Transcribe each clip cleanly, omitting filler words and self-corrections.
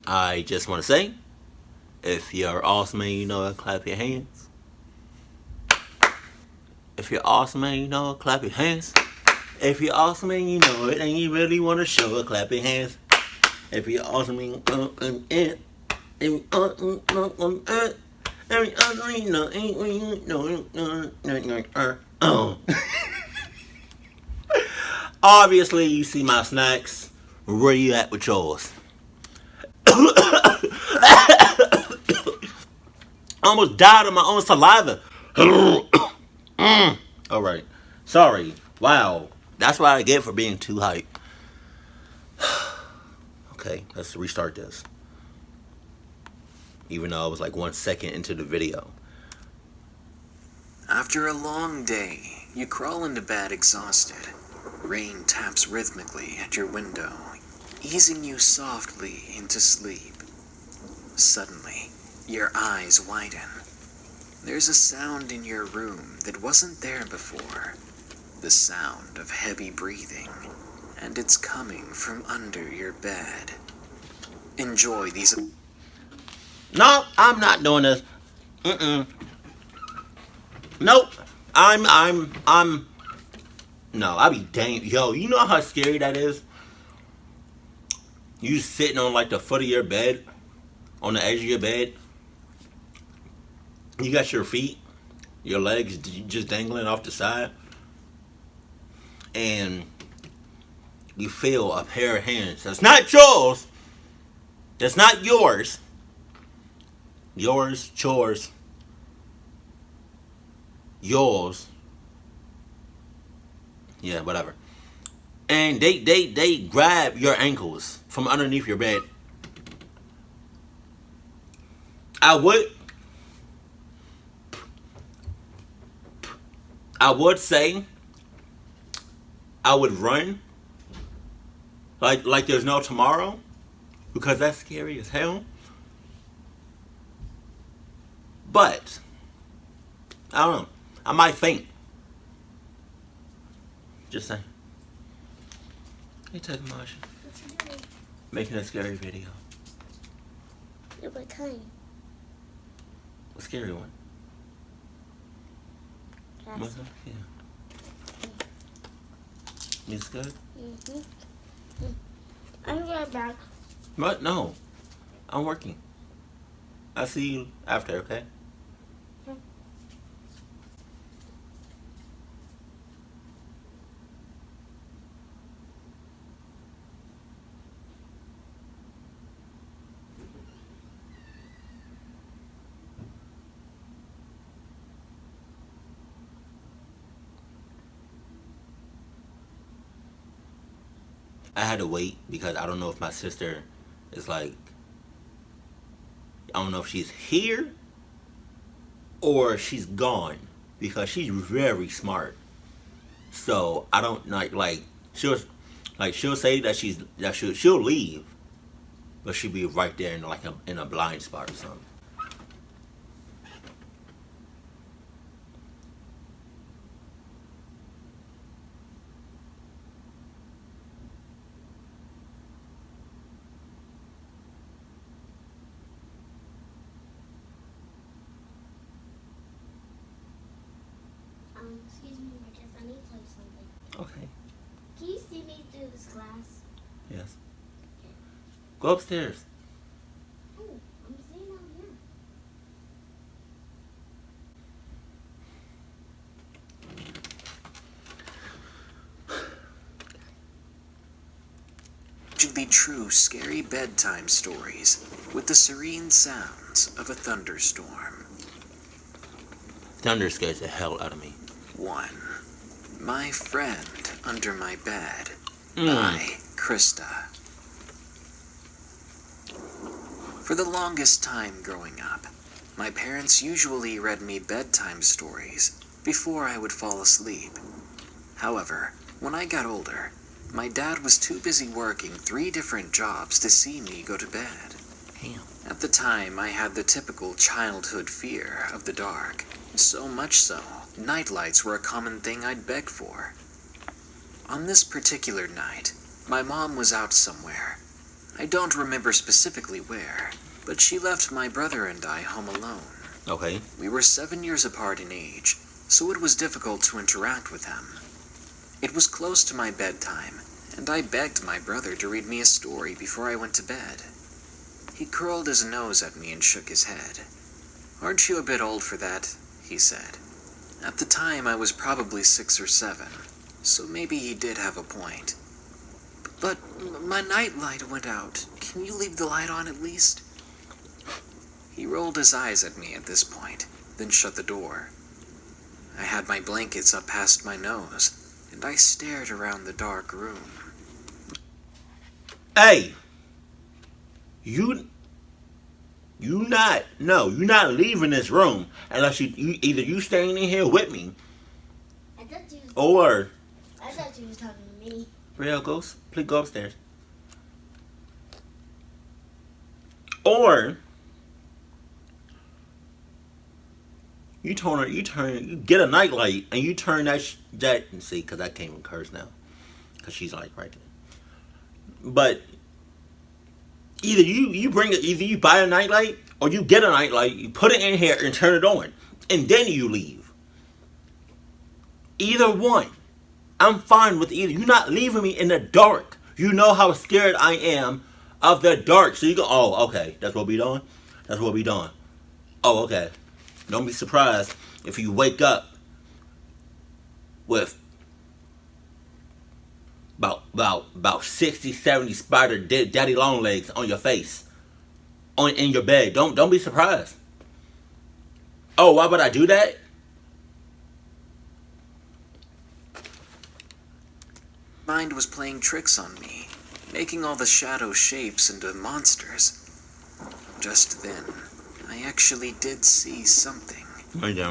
I just want to say, if you're awesome and you know it, clap your hands. If you're awesome and you know it, clap your hands. If you're awesome and you know it and you really want to show it, clap your hands. If you're awesome and you know obviously, you see my snacks. Where you at with yours? Almost died of my own saliva. All right. Sorry. Wow. That's what I get for being too hype. Okay, let's restart this. Even though I was like 1 second into the video. After a long day, you crawl into bed exhausted. Rain taps rhythmically at your window, easing you softly into sleep. Suddenly, your eyes widen. There's a sound in your room that wasn't there before. The sound of heavy breathing, and it's coming from under your bed. Enjoy these. No, I'm not doing this. Nope. No, I be dang. Yo, you know how scary that is? You sitting on like the foot of your bed, on the edge of your bed. You got your feet, your legs just dangling off the side. And you feel a pair of hands. That's not yours. That's not yours. Yours, chores. Yours. Yeah, whatever. And they grab your ankles from underneath your bed. I would say I would run like there's no tomorrow, because that's scary as hell. But I don't know. I might faint. Just saying. Hey, Tech Marshall. What you doing? Making a scary video. Yeah, what kind? A scary one. What's up? Yeah. It's good? I'll be right back. What? No. I'm working. I'll see you after, okay? I had to wait because I don't know if my sister is like, I don't know if she's here or she's gone, because she's very smart. So I don't like she'll say that she'll leave, but she'll be right there in a blind spot or something. Excuse me, Marcus, I need to tell you something. Okay. Can you see me through this glass? Yes. Go upstairs. Oh, I'm staying out here. Should be true, scary bedtime stories with the serene sounds of a thunderstorm. Thunder scares the hell out of me. 1. My Friend Under My Bed by Krista. For the longest time growing up, my parents usually read me bedtime stories before I would fall asleep. However, when I got older, my dad was too busy working 3 different jobs to see me go to bed. Damn. At the time, I had the typical childhood fear of the dark. So much so, nightlights were a common thing I'd beg for. On this particular night, my mom was out somewhere. I don't remember specifically where, but she left my brother and I home alone. Okay. We were 7 years apart in age, so it was difficult to interact with him. It was close to my bedtime, and I begged my brother to read me a story before I went to bed. He curled his nose at me and shook his head. "Aren't you a bit old for that?" he said. At the time, I was probably 6 or 7, so maybe he did have a point. "But my night light went out. Can you leave the light on at least?" He rolled his eyes at me at this point, then shut the door. I had my blankets up past my nose, and I stared around the dark room. Hey, you're not leaving this room unless you either you staying in here with me, I thought you was, or I thought you was talking to me. Brielle, please go upstairs, or you get a nightlight and you turn that see, because I can't even curse now, because she's like right there. But either you buy a nightlight or you get a nightlight, you put it in here and turn it on, and then you leave. Either one. I'm fine with either. You're not leaving me in the dark. You know how scared I am of the dark. So you go, oh, okay, that's what we doing? That's what we doing. Oh, okay. Don't be surprised if you wake up with about 60, 70 spider daddy long legs on your face, in your bed. Don't be surprised. Oh, why would I do that? Mind was playing tricks on me, making all the shadow shapes into monsters. Just then, I actually did see something.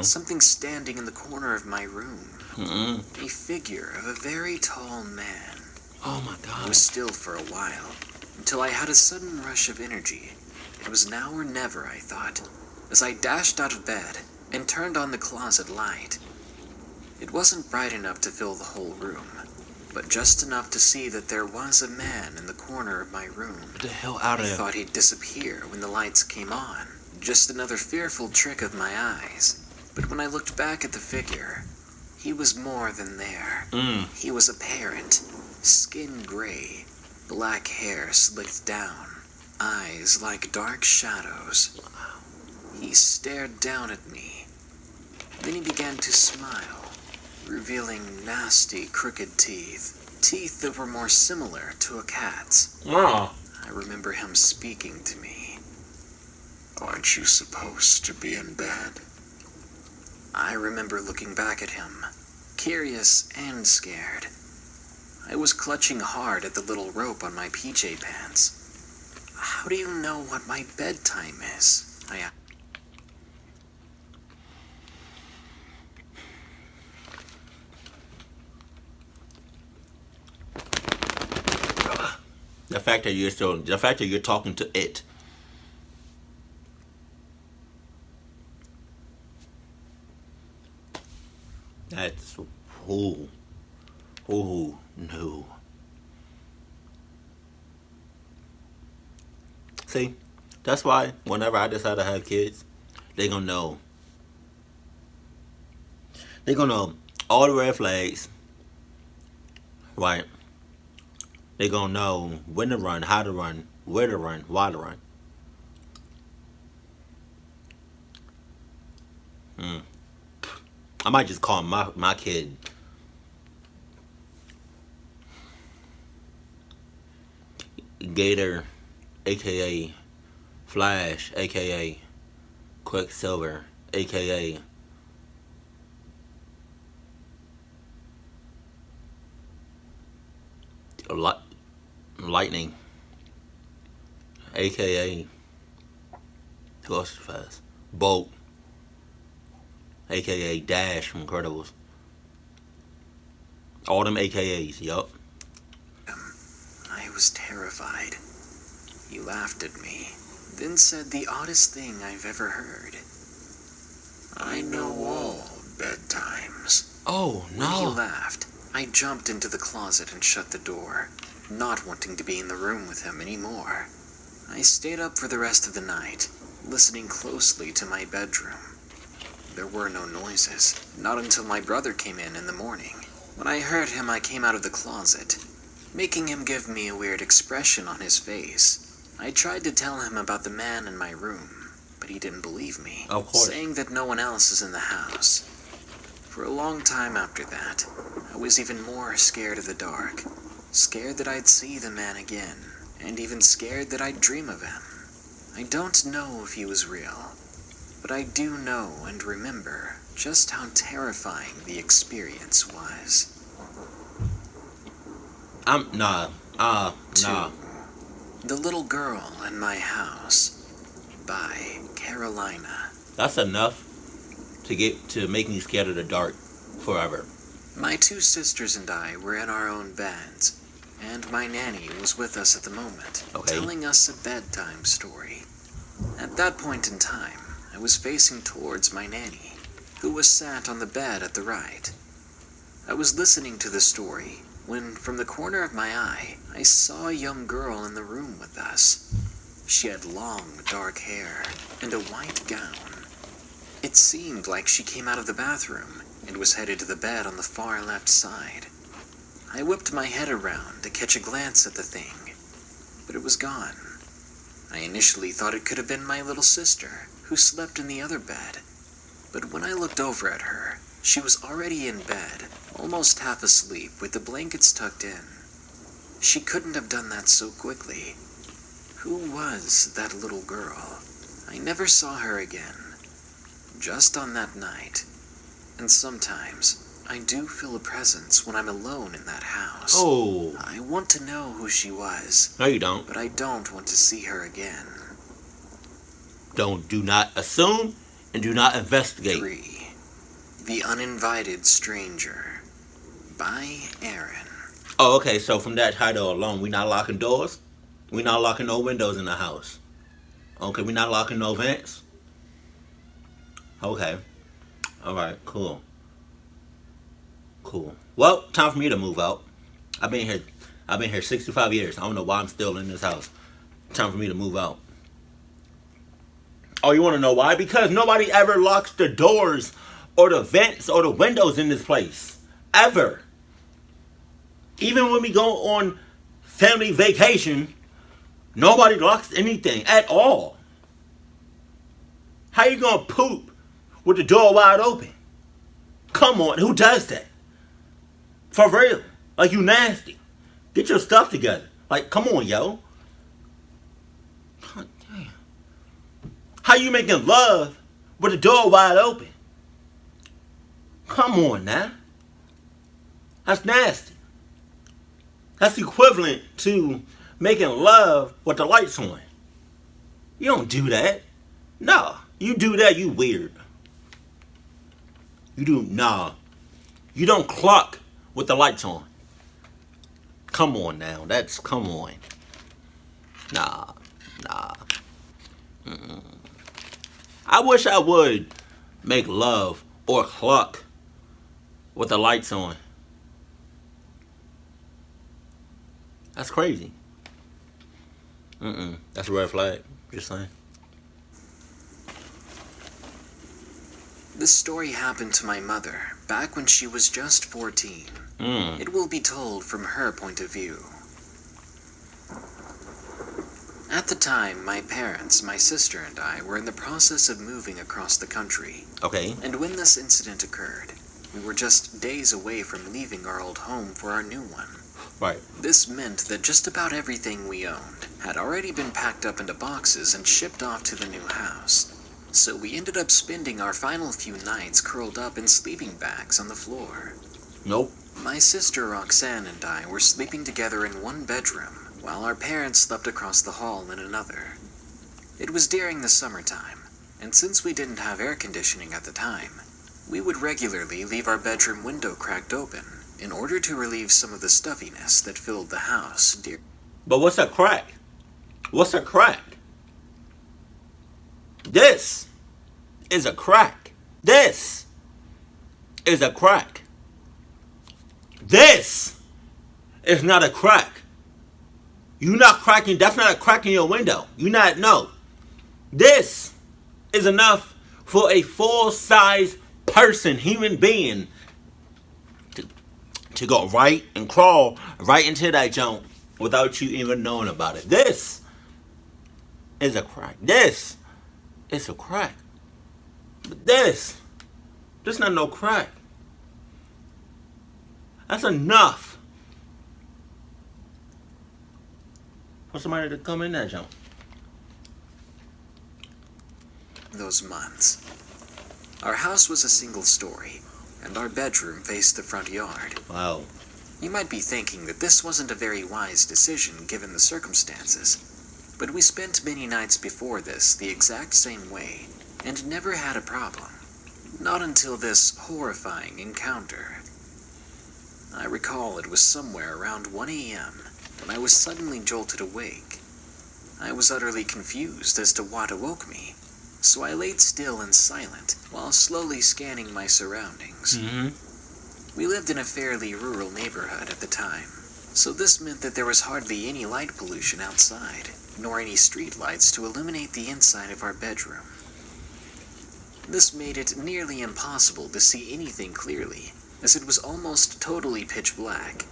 Something standing in the corner of my room. A figure of a very tall man. Oh my God. I was still for a while, until I had a sudden rush of energy. It was now or never, I thought, as I dashed out of bed and turned on the closet light. It wasn't bright enough to fill the whole room, but just enough to see that there was a man in the corner of my room. Get the hell out of I here. thought he'd disappear when the lights came on. Just another fearful trick of my eyes. But when I looked back at the figure, he was more than there. He was apparent. Skin gray, black hair slicked down, eyes like dark shadows. He stared down at me. Then he began to smile, revealing nasty, crooked teeth that were more similar to a cat's. Wow. I remember him speaking to me. "Aren't you supposed to be in bed?" I remember looking back at him, curious and scared. I was clutching hard at the little rope on my PJ pants. "How do you know what my bedtime is?" I asked. The fact that you're talking to it. That's no. See, that's why whenever I decide to have kids, they gonna know. They gonna know all the red flags, right? They gonna know when to run, how to run, where to run, why to run. I might just call my kid Gattor, aka Flash, aka Quicksilver, aka Lightning, aka who else is fast? Bolt, aka Dash from Incredibles. All them AKAs, yup. I was terrified. He laughed at me, then said the oddest thing I've ever heard. "I know all bedtimes." Oh When he no. laughed, I jumped into the closet and shut the door. not wanting to be in the room with him anymore. I stayed up for the rest of the night, listening closely to my bedroom. There were no noises, not until my brother came in the morning. When I heard him, I came out of the closet, making him give me a weird expression on his face. I tried to tell him about the man in my room, but he didn't believe me, of course, saying that no one else is in the house. For a long time after that, I was even more scared of the dark, scared that I'd see the man again, and even scared that I'd dream of him. I don't know if he was real, but I do know and remember just how terrifying the experience was. Nah. Two, The Little Girl in My House by Carolina. That's enough to make me scared of the dark forever. My two sisters and I were in our own beds, and my nanny was with us at the moment, telling us a bedtime story. At that point in time, I was facing towards my nanny, who was sat on the bed at the right. I was listening to the story when, from the corner of my eye, I saw a young girl in the room with us. She had long, dark hair and a white gown. It seemed like she came out of the bathroom and was headed to the bed on the far left side. I whipped my head around to catch a glance at the thing, but it was gone. I initially thought it could have been my little sister, who slept in the other bed. But when I looked over at her, she was already in bed, almost half asleep with the blankets tucked in. She couldn't have done that so quickly. Who was that little girl? I never saw her again. Just on that night. And sometimes, I do feel a presence when I'm alone in that house. Oh. I want to know who she was. No, you don't. But I don't want to see her again. Do not assume and do not investigate. 3. The Uninvited Stranger by Aaron. Oh, okay, so from that title alone, we're not locking doors? We're not locking no windows in the house? Okay, we're not locking no vents? Okay. Alright, cool. Well, time for me to move out. I've been here 65 years. I don't know why I'm still in this house. Time for me to move out. Oh, you want to know why? Because nobody ever locks the doors or the vents or the windows in this place. Ever. Even when we go on family vacation, nobody locks anything at all. How you gonna poop with the door wide open? Come on, who does that? For real. Like, you nasty. Get your stuff together. Like, come on, yo. God damn. How you making love with the door wide open? Come on now. That's nasty. That's equivalent to making love with the lights on. You don't do that. No. You do that, you weird. You don't clock with the lights on. Come on now. Come on. Nah. Mm-mm. I wish I would make love or clock with the lights on. That's crazy. That's a red flag. Just saying. This story happened to my mother back when she was just 14. It will be told from her point of view. At the time, my parents, my sister, and I were in the process of moving across the country. Okay. And when this incident occurred, we were just days away from leaving our old home for our new one. Right. This meant that just about everything we owned had already been packed up into boxes and shipped off to the new house. So we ended up spending our final few nights curled up in sleeping bags on the floor. Nope. My sister Roxanne and I were sleeping together in one bedroom, while our parents slept across the hall in another. It was during the summertime, and since we didn't have air conditioning at the time, we would regularly leave our bedroom window cracked open in order to relieve some of the stuffiness that filled the house. But what's a crack? What's a crack? This is a crack. This is a crack. This is not a crack. You not cracking. That's not a crack in your window. You not no. This is enough for a full-size person, human being, to go right and crawl right into that junk without you even knowing about it. This is a crack. This is a crack. But this not no crack. That's enough for somebody to come in that junk. Those months. Our house was a single story, and our bedroom faced the front yard. Wow. You might be thinking that this wasn't a very wise decision given the circumstances, but we spent many nights before this the exact same way, and never had a problem. Not until this horrifying encounter. I recall it was somewhere around 1 a.m. when I was suddenly jolted awake. I was utterly confused as to what awoke me, so I laid still and silent while slowly scanning my surroundings. We lived in a fairly rural neighborhood at the time, so this meant that there was hardly any light pollution outside, nor any street lights to illuminate the inside of our bedroom. This made it nearly impossible to see anything clearly, as it was almost totally pitch black.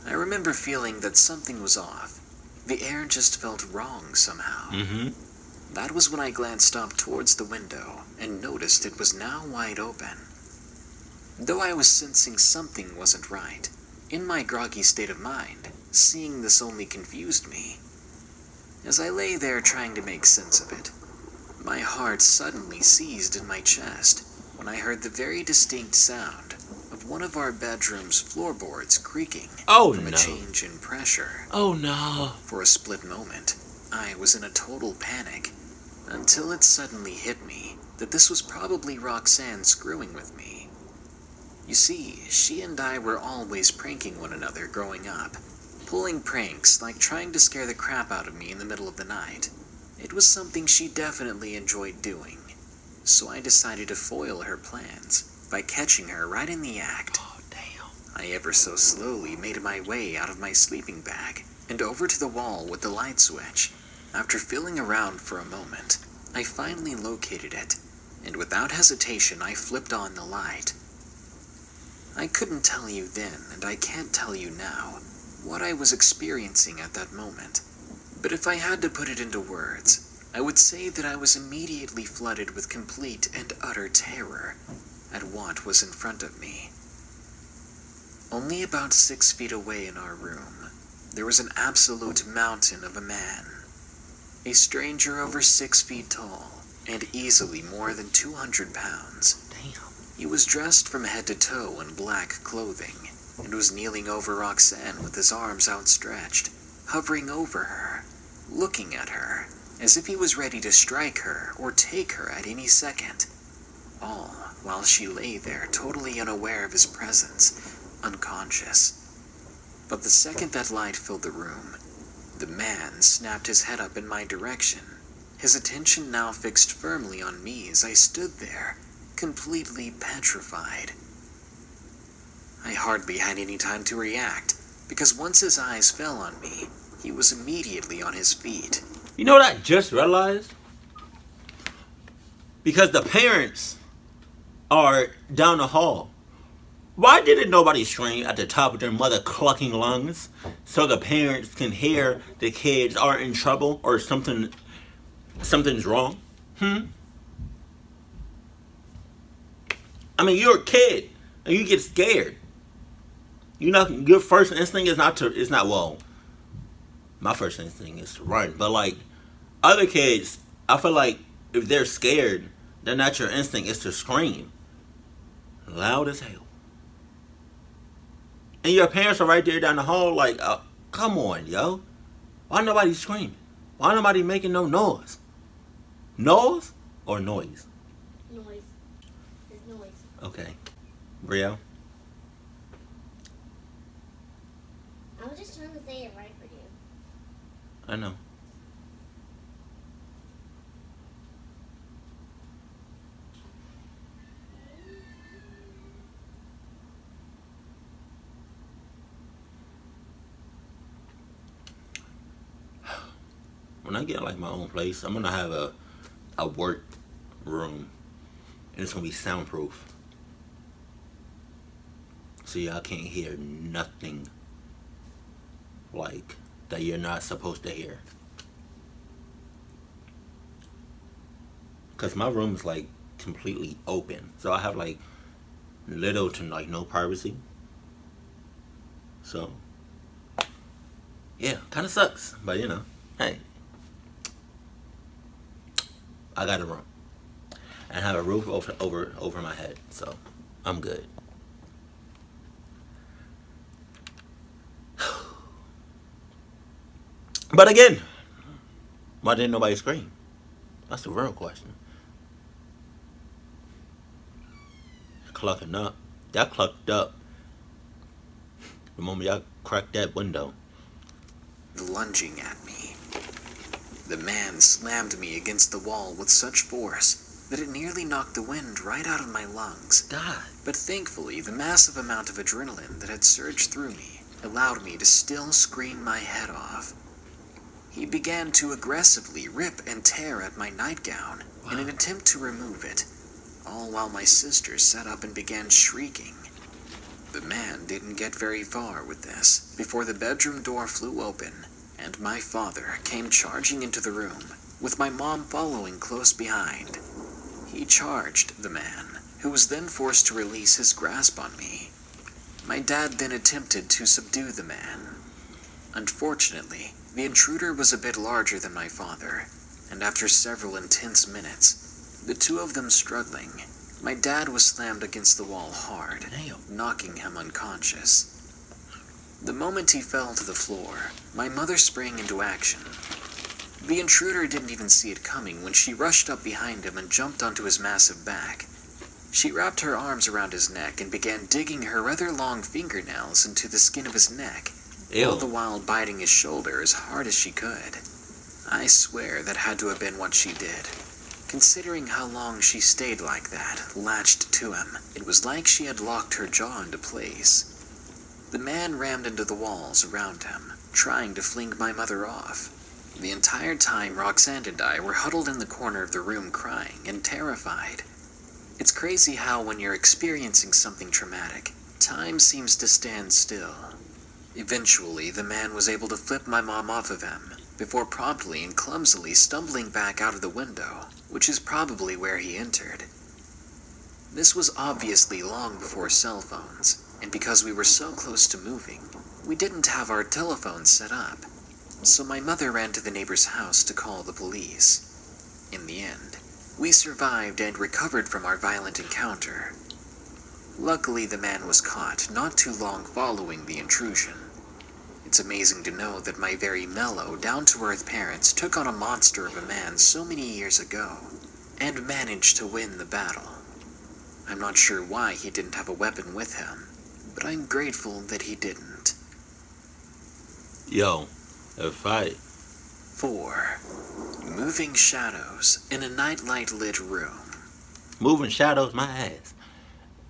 I remember feeling that something was off. The air just felt wrong somehow. That was when I glanced up towards the window and noticed it was now wide open. Though I was sensing something wasn't right, in my groggy state of mind, seeing this only confused me. As I lay there trying to make sense of it, my heart suddenly seized in my chest when I heard the very distinct sound of one of our bedroom's floorboards creaking from a change in pressure. Oh no. For a split moment, I was in a total panic, until it suddenly hit me that this was probably Roxanne screwing with me. You see, she and I were always pranking one another growing up, pulling pranks like trying to scare the crap out of me in the middle of the night. It was something she definitely enjoyed doing, so I decided to foil her plans by catching her right in the act. Oh, damn. I ever so slowly made my way out of my sleeping bag and over to the wall with the light switch. After feeling around for a moment, I finally located it, and without hesitation I flipped on the light. I couldn't tell you then, and I can't tell you now, what I was experiencing at that moment. But if I had to put it into words, I would say that I was immediately flooded with complete and utter terror at what was in front of me. Only about 6 feet away in our room, there was an absolute mountain of a man. A stranger over 6 feet tall, and easily more than 200 pounds. Damn. He was dressed from head to toe in black clothing, and was kneeling over Roxanne with his arms outstretched, hovering over her, looking at her, as if he was ready to strike her or take her at any second. All while she lay there totally unaware of his presence, unconscious. But the second that light filled the room, the man snapped his head up in my direction, his attention now fixed firmly on me as I stood there, completely petrified. I hardly had any time to react, because once his eyes fell on me, he was immediately on his feet. You know what I just realized? Because the parents are down the hall. Why didn't nobody scream at the top of their mother clucking lungs so the parents can hear the kids are in trouble or something's wrong? I mean, you're a kid and you get scared. Your first instinct is well, my first instinct is to run. But like other kids, I feel like if they're scared, their natural instinct is to scream loud as hell. And your parents are right there down the hall like, come on, yo. Why nobody screaming? Why nobody making no noise? Noise or noise? Noise. It's noise. Okay. Rio? I was just trying to say it right for you. I know. when I get like my own place, I'm gonna have a work room, and it's gonna be soundproof, so y'all can't hear nothing like that you're not supposed to hear. Cause my room is like completely open, so I have like little to like no privacy. So yeah, kind of sucks, but you know, hey, I got a room and have a roof over my head, so I'm good. But again, why didn't nobody scream? That's the real question. Clucking up. Y'all clucked up the moment y'all cracked that window. Lunging at me. The man slammed me against the wall with such force that it nearly knocked the wind right out of my lungs. God. But thankfully, the massive amount of adrenaline that had surged through me allowed me to still scream my head off. He began to aggressively rip and tear at my nightgown in an attempt to remove it, all while my sister sat up and began shrieking. The man didn't get very far with this before the bedroom door flew open and my father came charging into the room, with my mom following close behind. He charged the man, who was then forced to release his grasp on me. My dad then attempted to subdue the man. Unfortunately, the intruder was a bit larger than my father, and after several intense minutes, the two of them struggling, my dad was slammed against the wall hard, knocking him unconscious. The moment he fell to the floor, my mother sprang into action. The intruder didn't even see it coming when she rushed up behind him and jumped onto his massive back. She wrapped her arms around his neck and began digging her rather long fingernails into the skin of his neck, all the while biting his shoulder as hard as she could. I swear that had to have been what she did. Considering how long she stayed like that, latched to him, it was like she had locked her jaw into place. The man rammed into the walls around him, trying to fling my mother off. The entire time, Roxanne and I were huddled in the corner of the room crying and terrified. It's crazy how when you're experiencing something traumatic, time seems to stand still. Eventually, the man was able to flip my mom off of him, before promptly and clumsily stumbling back out of the window, which is probably where he entered. This was obviously long before cell phones, and because we were so close to moving, we didn't have our telephones set up, so my mother ran to the neighbor's house to call the police. In the end, we survived and recovered from our violent encounter. Luckily, the man was caught not too long following the intrusion. It's amazing to know that my very mellow, down-to-earth parents took on a monster of a man so many years ago, and managed to win the battle. I'm not sure why he didn't have a weapon with him, but I'm grateful that he didn't. Yo, a fight. 4. Moving shadows in a nightlight-lit room. Moving shadows, my ass.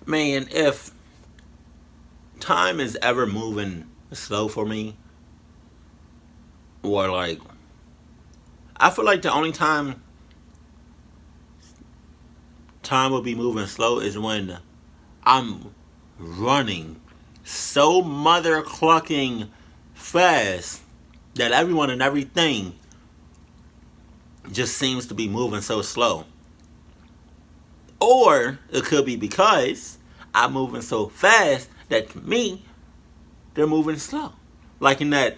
Man, if time is ever moving slow for me, or like, I feel like the only time will be moving slow is when I'm running so mother clucking fast that everyone and everything just seems to be moving so slow. Or it could be because I'm moving so fast that to me, they're moving slow. Like in that,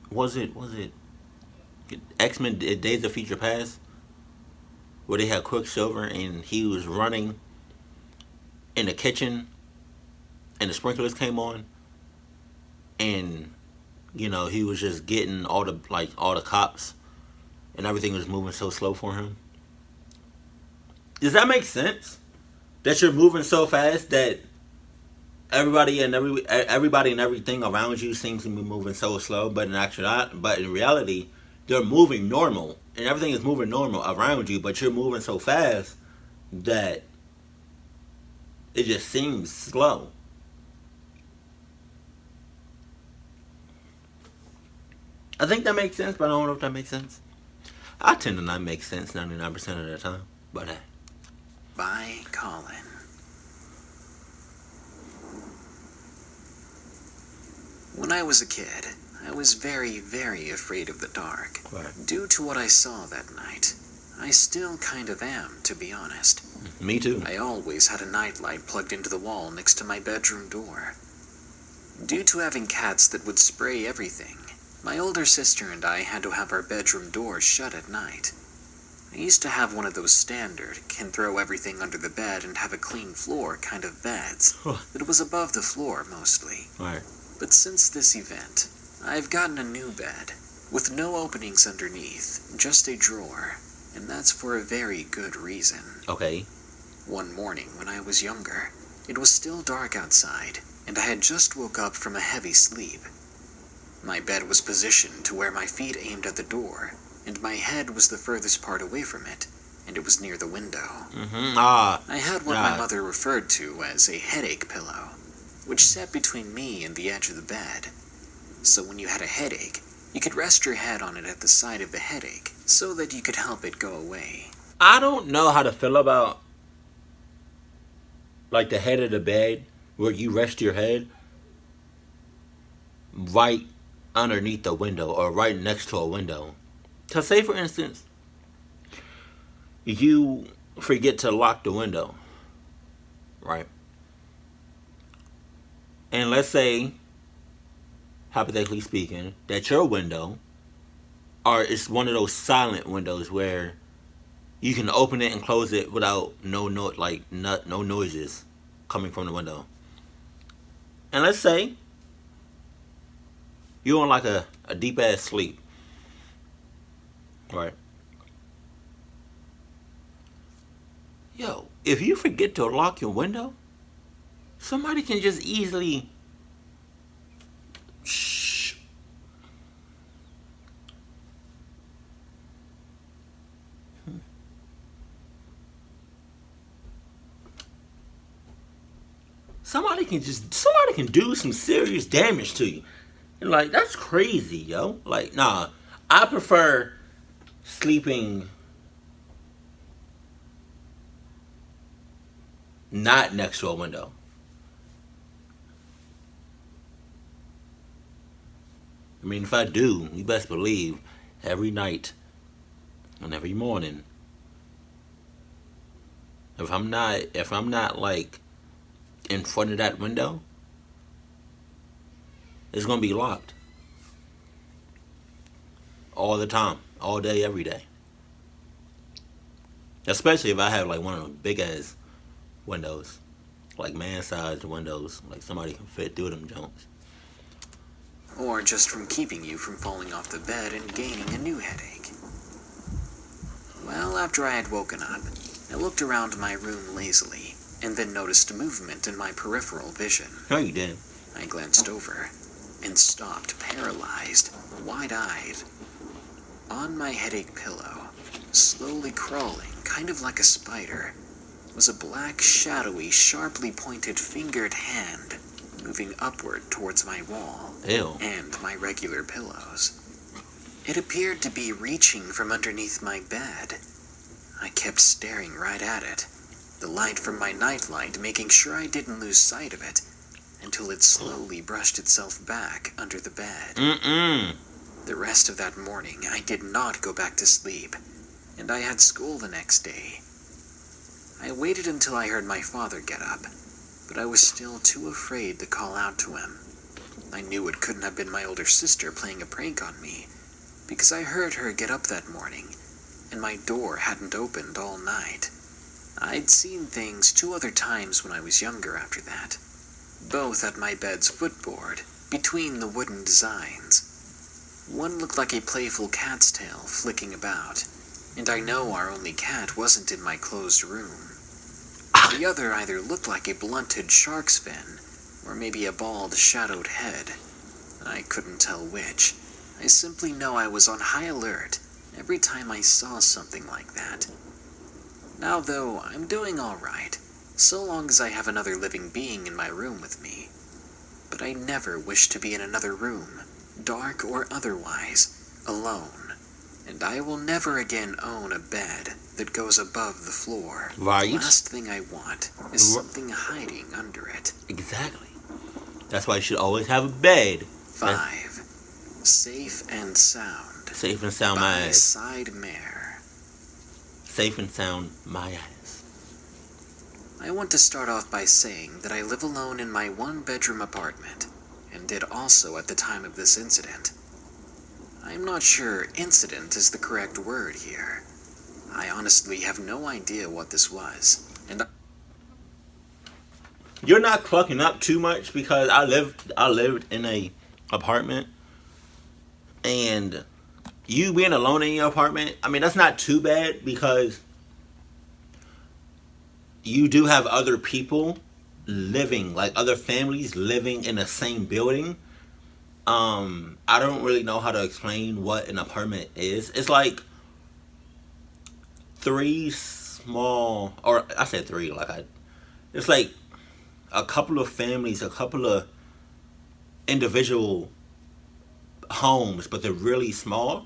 was it X-Men Days of Future Past? Where they had Quicksilver and he was running in the kitchen and the sprinklers came on. And, you know, he was just getting all the cops and everything was moving so slow for him. Does that make sense? That you're moving so fast that everybody and everything around you seems to be moving so slow, but in reality, they're moving normal, and everything is moving normal around you, but you're moving so fast that it just seems slow. I think that makes sense, but I don't know if that makes sense. I tend to not make sense 99% of the time, but hey. By Colin. When I was a kid, I was very, very afraid of the dark. Right. Due to what I saw that night, I still kind of am, to be honest. Me too. I always had a nightlight plugged into the wall next to my bedroom door. Due to having cats that would spray everything, my older sister and I had to have our bedroom doors shut at night. I used to have one of those standard, can throw everything under the bed and have a clean floor kind of beds. It was above the floor, mostly. Right. But since this event, I've gotten a new bed, with no openings underneath, just a drawer, and that's for a very good reason. Okay. One morning when I was younger, it was still dark outside, and I had just woke up from a heavy sleep. My bed was positioned to where my feet aimed at the door, and my head was the furthest part away from it, and it was near the window. I had what my mother referred to as a headache pillow, which sat between me and the edge of the bed. So when you had a headache, you could rest your head on it at the side of the headache, so that you could help it go away. I don't know how to feel about, like, the head of the bed, where you rest your head right underneath the window, or right next to a window. So say, for instance, you forget to lock the window, right? And let's say, hypothetically speaking, that your window, or it's one of those silent windows where you can open it and close it without no noises coming from the window. And let's say you're on like a deep ass sleep, right? Yo, if you forget to lock your window, somebody can just easily somebody can do some serious damage to you. And like, that's crazy, yo. Like, nah, I prefer sleeping not next to a window. I mean, if I do, you best believe every night and every morning, if I'm not like in front of that window, it's gonna be locked all the time, all day, every day. Especially if I have like one of those big ass windows, like man-sized windows, like somebody can fit through them joints. Or just from keeping you from falling off the bed and gaining a new headache. Well, after I had woken up, I looked around my room lazily, and then noticed movement in my peripheral vision. No, you didn't. I glanced over, and stopped paralyzed, wide-eyed. On my headache pillow, slowly crawling, kind of like a spider, was a black, shadowy, sharply pointed fingered hand moving upward towards my wall. Ew. And my regular pillows. It appeared to be reaching from underneath my bed. I kept staring right at it, the light from my nightlight making sure I didn't lose sight of it, until it slowly brushed itself back under the bed. The rest of that morning, I did not go back to sleep, and I had school the next day. I waited until I heard my father get up, but I was still too afraid to call out to him. I knew it couldn't have been my older sister playing a prank on me, because I heard her get up that morning, and my door hadn't opened all night. I'd seen things 2 other times when I was younger after that, both at my bed's footboard, between the wooden designs. One looked like a playful cat's tail flicking about, and I know our only cat wasn't in my closed room. The other either looked like a blunted shark's fin, or maybe a bald, shadowed head. I couldn't tell which. I simply know I was on high alert every time I saw something like that. Now, though, I'm doing all right, so long as I have another living being in my room with me. But I never wish to be in another room, dark or otherwise, alone, and I will never again own a bed that goes above the floor. Right. The last thing I want is something hiding under it. Exactly. That's why you should always have a bed. 5. Safe and sound. Safe and sound, by my ass. Side Mare. Safe and sound, my ass. I want to start off by saying that I live alone in my 1-bedroom apartment, and did also at the time of this incident. I'm not sure incident is the correct word here. I honestly have no idea what this was, and You're not clucking up too much because I lived in a apartment, and you being alone in your apartment, I mean, that's not too bad because you do have other people living, like other families living in the same building. I don't really know how to explain what an apartment is. It's like 3 small, or I said 3, it's like a couple of families, a couple of individual homes, but they're really small.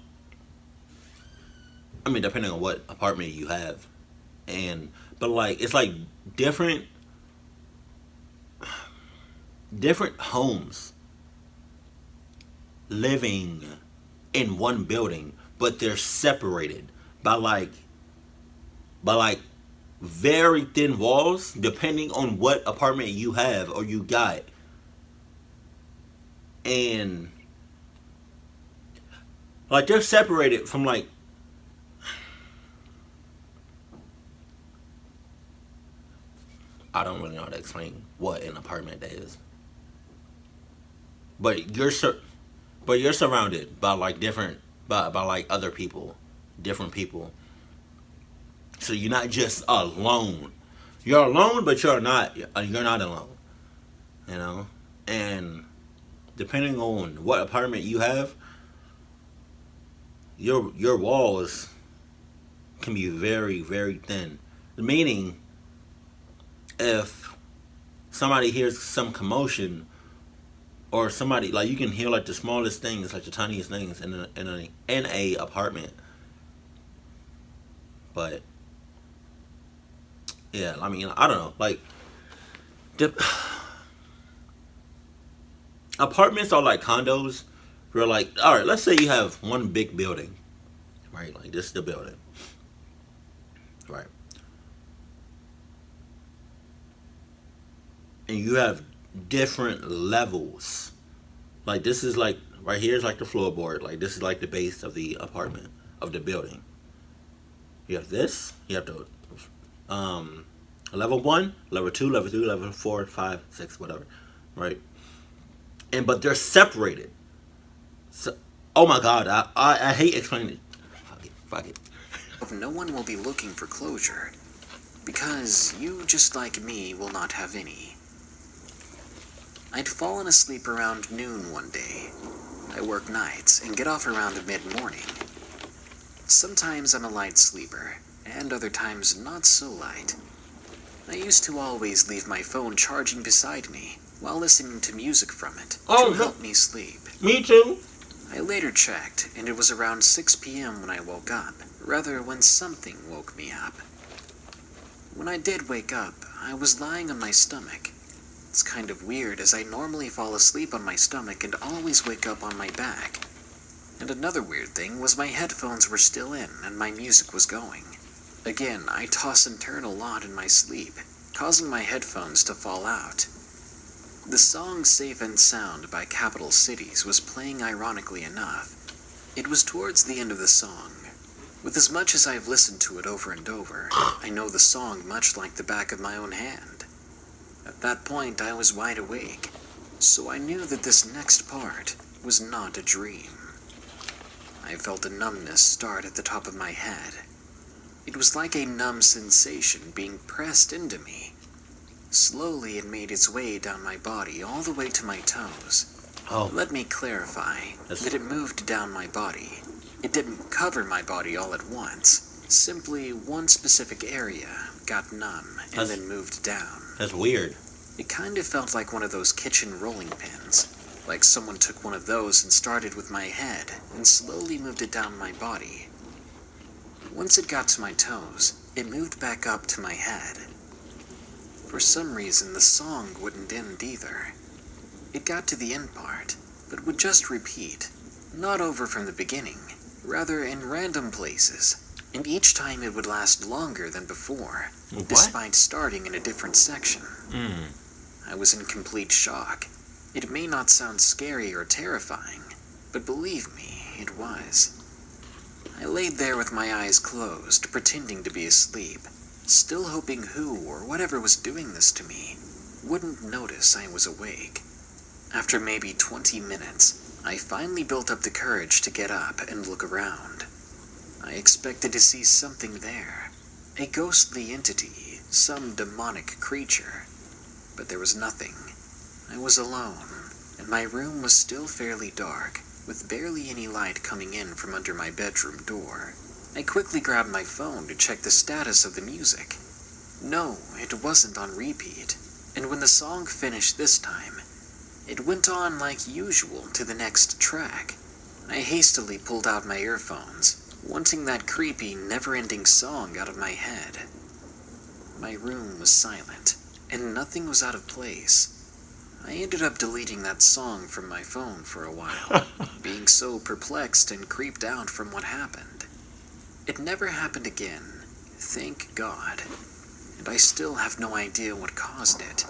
I mean, depending on what apartment you have, but like it's like different homes living in one building, but they're separated by like very thin walls, depending on what apartment you have or you got. And like they're separated from like, I don't really know how to explain what an apartment is. But you're surrounded by like by like other people, different people. So you're not just alone. You're alone, but you're not alone. You know? And depending on what apartment you have, your walls can be very, very thin. Meaning, if somebody hears some commotion, or somebody, like, you can hear like the smallest things, like the tiniest things in a apartment. But yeah, I mean, I don't know, like apartments are like condos. Where, like, all right, let's say you have one big building, right? Like, this is the building, right? And you have different levels. Like, this is like, right here is like the floorboard. Like, this is like the base of the apartment, of the building. You have this. You have the level 1, level 2, level 3, level 4, 5, 6, whatever, right? But they're separated. So, oh my God, I hate explaining it. Fuck it. no one will be looking for closure, because you, just like me, will not have any. I'd fallen asleep around noon one day. I work nights and get off around mid-morning. Sometimes I'm a light sleeper, and other times not so light. I used to always leave my phone charging beside me while listening to music from it to help me sleep. Me too. I later checked, and it was around 6 p.m. when I woke up. Rather, when something woke me up. When I did wake up, I was lying on my stomach. It's kind of weird, as I normally fall asleep on my stomach and always wake up on my back. And another weird thing was my headphones were still in and my music was going. Again, I toss and turn a lot in my sleep, causing my headphones to fall out. The song Safe and Sound by Capital Cities was playing ironically enough. It was towards the end of the song. With as much as I've listened to it over and over, I know the song much like the back of my own hand. At that point, I was wide awake, so I knew that this next part was not a dream. I felt a numbness start at the top of my head. It was like a numb sensation being pressed into me. Slowly, it made its way down my body all the way to my toes. Let me clarify that it moved down my body. It didn't cover my body all at once. Simply one specific area got numb and then moved down. That's weird. It kind of felt like one of those kitchen rolling pins. Like someone took one of those and started with my head and slowly moved it down my body, Once it got to my toes, it moved back up to my head. For some reason, the song wouldn't end either. It got to the end part, but would just repeat, not over from the beginning, rather in random places, and each time it would last longer than before, despite starting in a different section. I was in complete shock. It may not sound scary or terrifying, but believe me, it was. I laid there with my eyes closed, pretending to be asleep, still hoping who or whatever was doing this to me wouldn't notice I was awake. After maybe 20 minutes, I finally built up the courage to get up and look around. I expected to see something there, a ghostly entity, some demonic creature, but there was nothing. I was alone, and my room was still fairly dark, with barely any light coming in from under my bedroom door. I quickly grabbed my phone to check the status of the music. No, it wasn't on repeat, and when the song finished this time, it went on like usual to the next track. I hastily pulled out my earphones, wanting that creepy, never-ending song out of my head. My room was silent, and nothing was out of place. I ended up deleting that song from my phone for a while, being so perplexed and creeped out from what happened. It never happened again, thank God, and I still have no idea what caused it.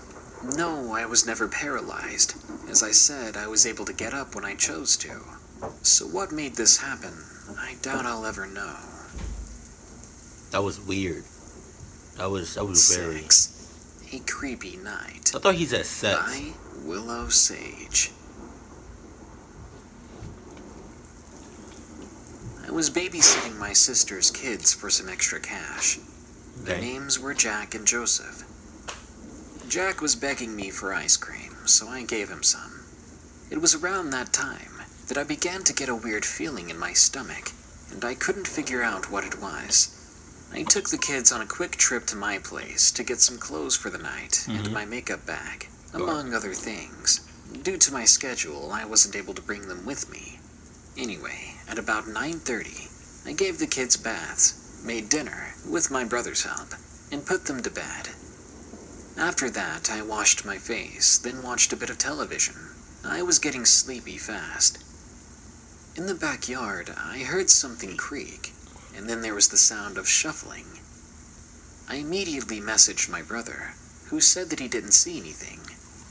No, I was never paralyzed. As I said, I was able to get up when I chose to. So what made this happen, I doubt I'll ever know. That was weird. That was very... 6. A Creepy Night. I thought he said sex. By Willow Sage. I was babysitting my sister's kids for some extra cash. Their names were Jack and Joseph. Jack was begging me for ice cream, so I gave him some. It was around that time that I began to get a weird feeling in my stomach, and I couldn't figure out what it was. I took the kids on a quick trip to my place to get some clothes for the night and my makeup bag, among other things. Due to my schedule, I wasn't able to bring them with me. Anyway, at about 9:30, I gave the kids baths, made dinner, with my brother's help, and put them to bed. After that, I washed my face, then watched a bit of television. I was getting sleepy fast. In the backyard, I heard something creak, and then there was the sound of shuffling. I immediately messaged my brother, who said that he didn't see anything,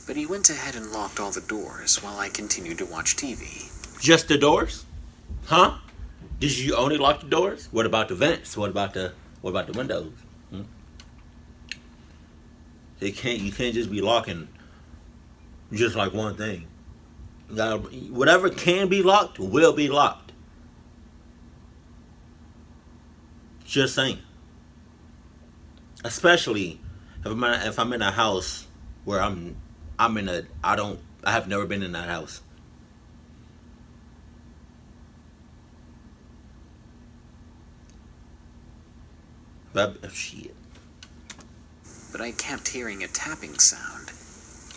but he went ahead and locked all the doors while I continued to watch TV. Just the doors? Huh? Did you only lock the doors? What about the vents? What about the windows? You can't just be locking just like one thing. Whatever can be locked will be locked. Just saying. Especially if I'm in a house where I have never been in that house. Shit. But I kept hearing a tapping sound,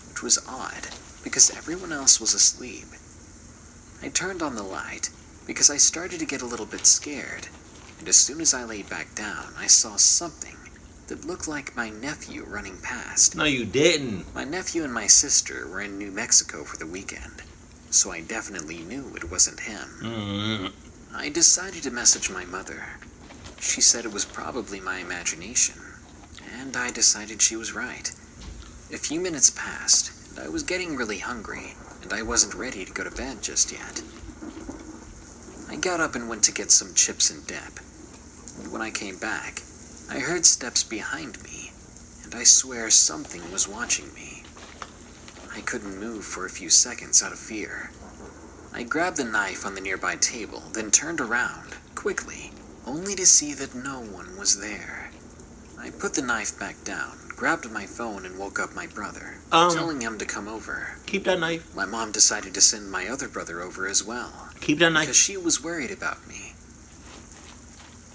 which was odd because everyone else was asleep. I turned on the light because I started to get a little bit scared, and as soon as I laid back down, I saw something that looked like my nephew running past. No, you didn't. My nephew and my sister were in New Mexico for the weekend, so I definitely knew it wasn't him. I decided to message my mother. She said it was probably my imagination, and I decided she was right. A few minutes passed, and I was getting really hungry, and I wasn't ready to go to bed just yet. I got up and went to get some chips and dip, and when I came back, I heard steps behind me, and I swear something was watching me. I couldn't move for a few seconds out of fear. I grabbed the knife on the nearby table, then turned around, quickly, only to see that no one was there. I put the knife back down, grabbed my phone, and woke up my brother, telling him to come over. Keep that knife. My mom decided to send my other brother over as well. Keep that knife. Because she was worried about me.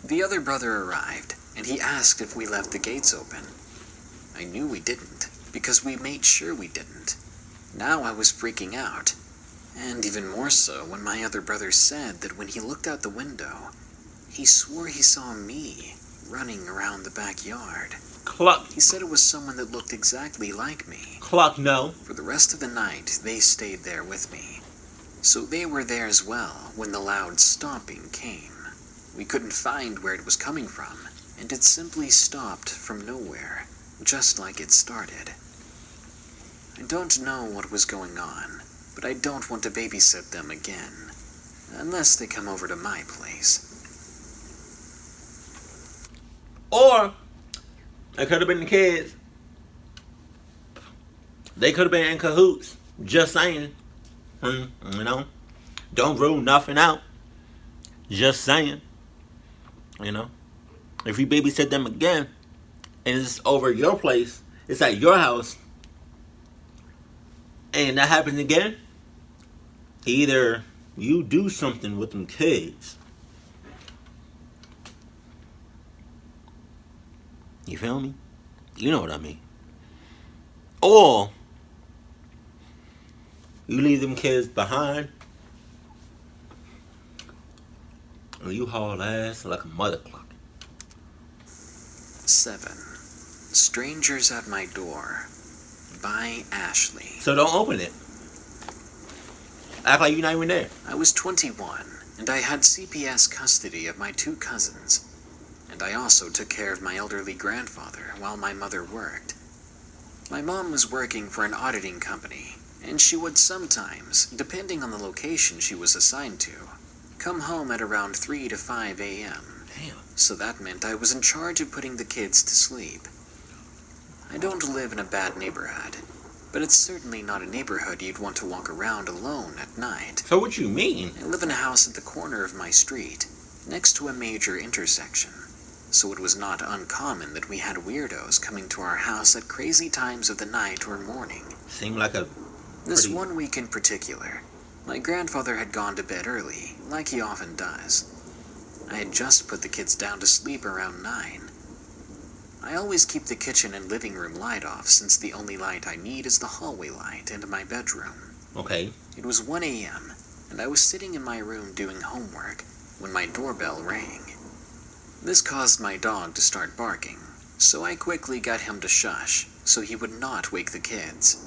The other brother arrived, and he asked if we left the gates open. I knew we didn't, because we made sure we didn't. Now I was freaking out, and even more so when my other brother said that when he looked out the window, He swore he saw me running around the backyard. Cluck. He said it was someone that looked exactly like me. Cluck, no. For the rest of the night, they stayed there with me. So they were there as well when the loud stomping came. We couldn't find where it was coming from, and it simply stopped from nowhere, just like it started. I don't know what was going on, but I don't want to babysit them again, unless they come over to my place. Or it could have been the kids. They could have been in cahoots. Just saying. You know, don't rule nothing out. Just saying. You know, if you babysit them again, and it's over your place, it's at your house, and that happens again, either you do something with them kids. You feel me? You know what I mean. Or you leave them kids behind, or you haul ass like a mother clock. 7. Strangers at My Door by Ashley. So don't open it. Act like you're not even there. I was 21, and I had CPS custody of my 2 cousins. And I also took care of my elderly grandfather while my mother worked. My mom was working for an auditing company, and she would sometimes, depending on the location she was assigned to, come home at around 3 to 5 a.m. Damn. So that meant I was in charge of putting the kids to sleep. I don't live in a bad neighborhood, but it's certainly not a neighborhood you'd want to walk around alone at night. So what you mean? I live in a house at the corner of my street, next to a major intersection, so it was not uncommon that we had weirdos coming to our house at crazy times of the night or morning. Seemed like a This one week in particular, my grandfather had gone to bed early, like he often does. I had just put the kids down to sleep around 9. I always keep the kitchen and living room light off since the only light I need is the hallway light into my bedroom. Okay. It was 1 a.m., and I was sitting in my room doing homework when my doorbell rang. This caused my dog to start barking, so I quickly got him to shush so he would not wake the kids.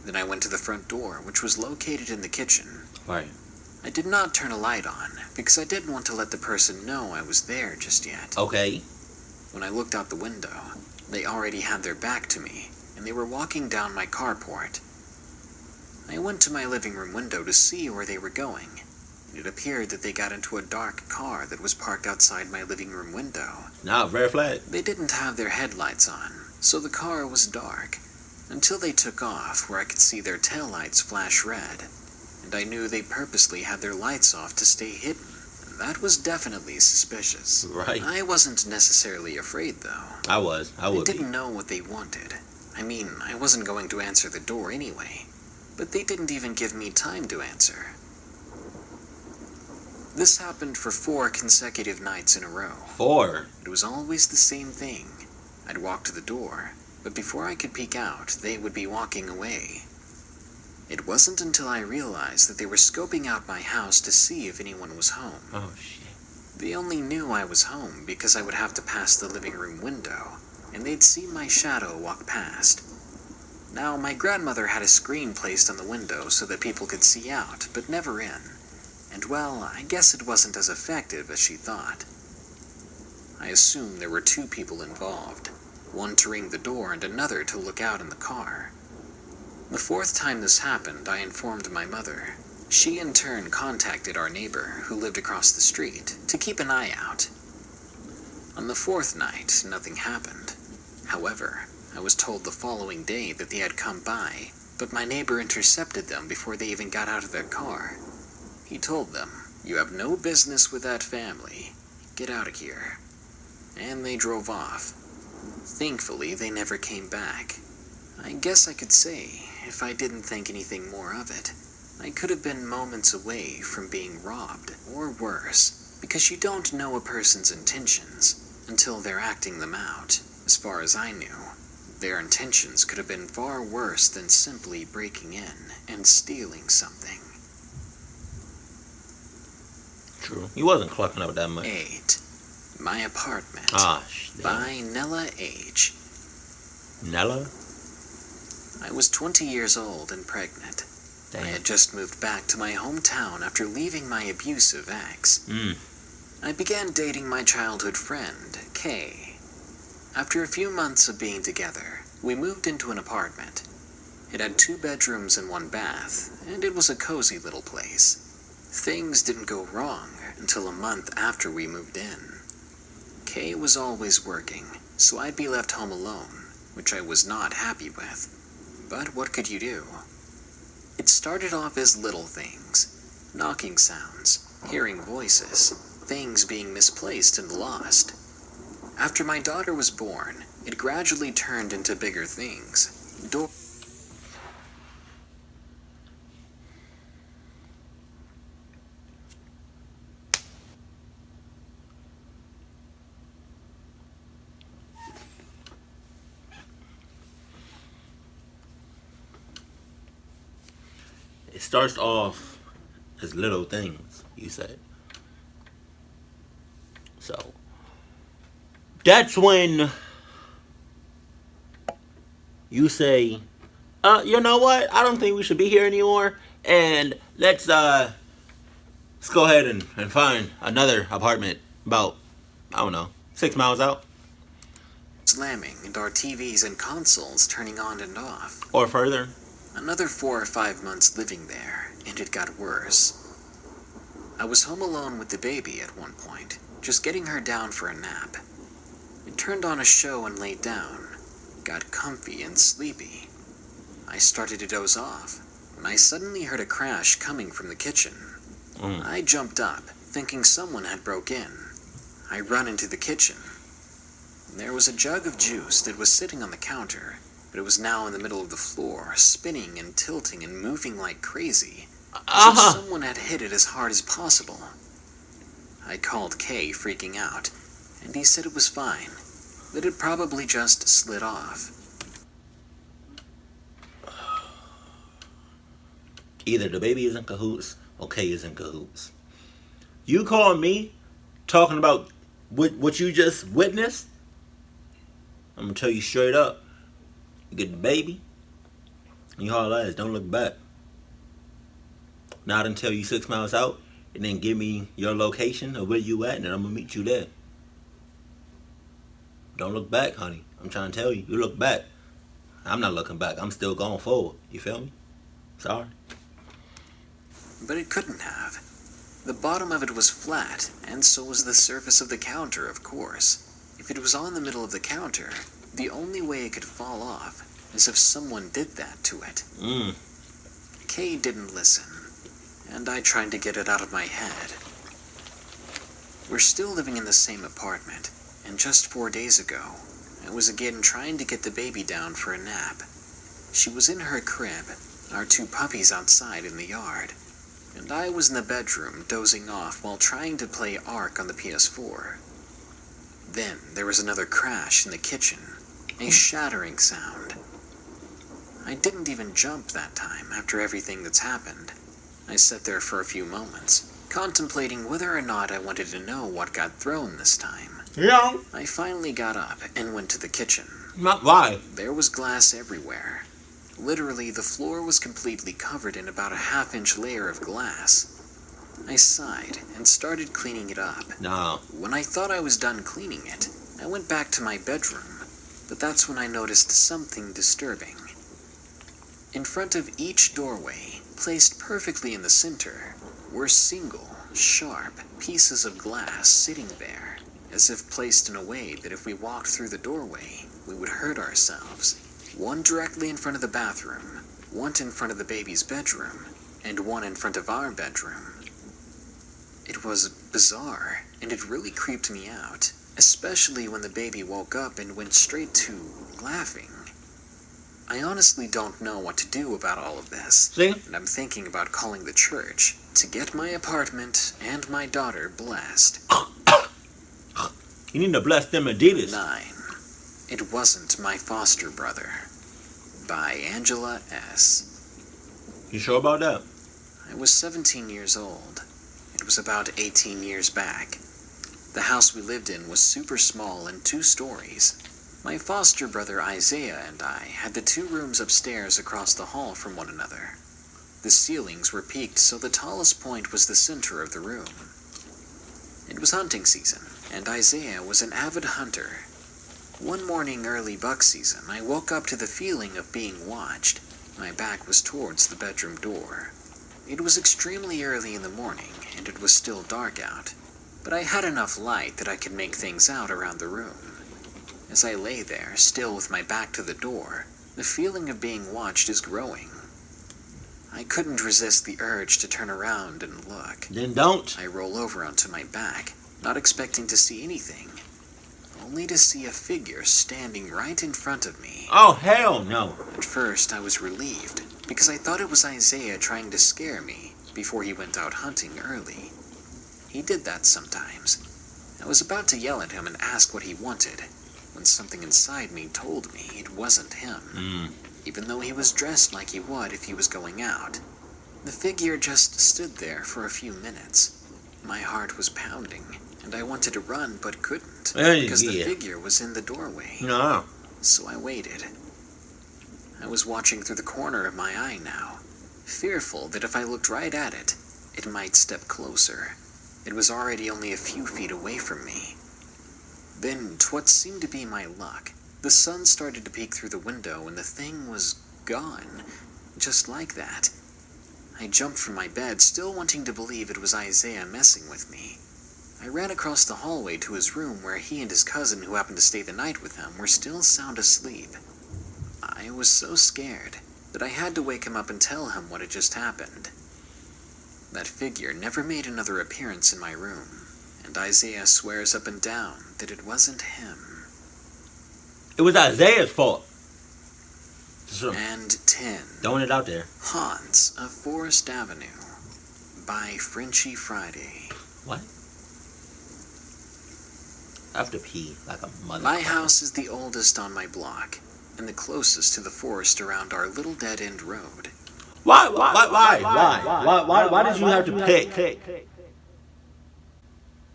Then I went to the front door, which was located in the kitchen. Right. I did not turn a light on because I didn't want to let the person know I was there just yet. Okay. When I looked out the window, they already had their back to me, and they were walking down my carport. I went to my living room window to see where they were going. It appeared that they got into a dark car that was parked outside my living room window. Now, red flag. They didn't have their headlights on, so the car was dark, until they took off where I could see their taillights flash red, and I knew they purposely had their lights off to stay hidden. That was definitely suspicious. Right. I wasn't necessarily afraid, though. I would I be. didn't know what they wanted. I mean, I wasn't going to answer the door anyway, but they didn't even give me time to answer. This happened for 4 consecutive nights in a row. 4. It was always the same thing. I'd walk to the door, but before I could peek out, they would be walking away. It wasn't until I realized that they were scoping out my house to see if anyone was home. Oh, shit. They only knew I was home because I would have to pass the living room window, and they'd see my shadow walk past. Now, my grandmother had a screen placed on the window so that people could see out, but never in. And well, I guess it wasn't as effective as she thought. I assume there were 2 people involved, one to ring the door and another to look out in the car. The 4th time this happened, I informed my mother. She in turn contacted our neighbor, who lived across the street, to keep an eye out. On the 4th night, nothing happened. However, I was told the following day that they had come by, but my neighbor intercepted them before they even got out of their car. He told them, "You have no business with that family. Get out of here." And they drove off. Thankfully, they never came back. I guess I could say, if I didn't think anything more of it, I could have been moments away from being robbed, or worse, because you don't know a person's intentions until they're acting them out. As far as I knew, their intentions could have been far worse than simply breaking in and stealing something. True. He wasn't clucking up that much. 8. My Apartment Damn. by Nella H. Nella? I was 20 years old and pregnant. Damn. I had just moved back to my hometown after leaving my abusive ex. I began dating my childhood friend, Kay. After a few months of being together, we moved into an apartment. It had 2 bedrooms and 1 bath, and it was a cozy little place. Things didn't go wrong until a month after we moved in. Kay was always working, so I'd be left home alone, which I was not happy with. But what could you do? It started off as little things. Knocking sounds, hearing voices, things being misplaced and lost. After my daughter was born, it gradually turned into bigger things. It starts off as little things, you said. So, that's when you say, you know what? I don't think we should be here anymore. And let's go ahead and find another apartment about, I don't know, 6 miles out. Slamming and our TVs and consoles turning on and off. Or further. Another 4 or 5 months living there, and it got worse. I was home alone with the baby at one point, just getting her down for a nap. I turned on a show and laid down, got comfy and sleepy. I started to doze off when I suddenly heard a crash coming from the kitchen. I jumped up, thinking someone had broke in. I run into the kitchen. There was a jug of juice that was sitting on the counter, but it was now in the middle of the floor, spinning and tilting and moving like crazy, as if someone had hit it as hard as possible. I called Kay, freaking out, and he said it was fine, that it probably just slid off. Either the baby is in cahoots or Kay is in cahoots. You call me talking about what you just witnessed? I'm going to tell you straight up. You get the baby, and you haul ass. Don't look back. Not until you 6 miles out, and then give me your location of where you at, and then I'm going to meet you there. Don't look back, honey. I'm trying to tell you. You look back. I'm not looking back. I'm still going forward. You feel me? Sorry. But it couldn't have. The bottom of it was flat, and so was the surface of the counter, of course. If it was on the middle of the counter, the only way it could fall off is if someone did that to it. Kay didn't listen, and I tried to get it out of my head. We're still living in the same apartment, and just 4 days ago, I was again trying to get the baby down for a nap. She was in her crib, our 2 puppies outside in the yard, and I was in the bedroom dozing off while trying to play Ark on the PS4. Then there was another crash in the kitchen, a shattering sound. I didn't even jump that time after everything that's happened. I sat there for a few moments, contemplating whether or not I wanted to know what got thrown this time. Yeah. I finally got up and went to the kitchen. Why? There was glass everywhere. Literally, the floor was completely covered in about a half-inch layer of glass. I sighed and started cleaning it up. No. When I thought I was done cleaning it, I went back to my bedroom, but that's when I noticed something disturbing. In front of each doorway, placed perfectly in the center, were single, sharp pieces of glass sitting there, as if placed in a way that if we walked through the doorway, we would hurt ourselves. One directly in front of the bathroom, one in front of the baby's bedroom, and one in front of our bedroom. It was bizarre, and it really creeped me out, especially when the baby woke up and went straight to laughing. I honestly don't know what to do about all of this, See? and I'm thinking about calling the church to get my apartment and my daughter blessed. You need to bless them Adidas. 9. It Wasn't My Foster Brother by Angela S. You sure about that? I was 17 years old. It was about 18 years back. The house we lived in was super small and 2 stories. My foster brother Isaiah and I had the 2 rooms upstairs across the hall from one another. The ceilings were peaked, so the tallest point was the center of the room. It was hunting season, and Isaiah was an avid hunter. One morning early buck season, I woke up to the feeling of being watched. My back was towards the bedroom door. It was extremely early in the morning, and it was still dark out, but I had enough light that I could make things out around the room. As I lay there, still with my back to the door, the feeling of being watched is growing. I couldn't resist the urge to turn around and look. Then don't. I roll over onto my back, not expecting to see anything, only to see a figure standing right in front of me. Oh, hell no. At first, I was relieved, because I thought it was Isaiah trying to scare me before he went out hunting early. He did that sometimes. I was about to yell at him and ask what he wanted, when something inside me told me it wasn't him, even though he was dressed like he would if he was going out. The figure just stood there for a few minutes. My heart was pounding, and I wanted to run but couldn't, because the figure was in the doorway. No. So I waited. I was watching through the corner of my eye now, fearful that if I looked right at it, it might step closer. It was already only a few feet away from me. Then, to what seemed to be my luck, the sun started to peek through the window and the thing was gone, just like that. I jumped from my bed, still wanting to believe it was Isaiah messing with me. I ran across the hallway to his room where he and his cousin, who happened to stay the night with him, were still sound asleep. I was so scared that I had to wake him up and tell him what had just happened. That figure never made another appearance in my room, and Isaiah swears up and down that it wasn't him. It was Isaiah's fault. And 10. Throwing it out there. Haunts of Forest Avenue by Frenchy Friday. What? I have to pee like a mother. My house is the oldest on my block, and the closest to the forest around our little dead-end road. Why did you have to pick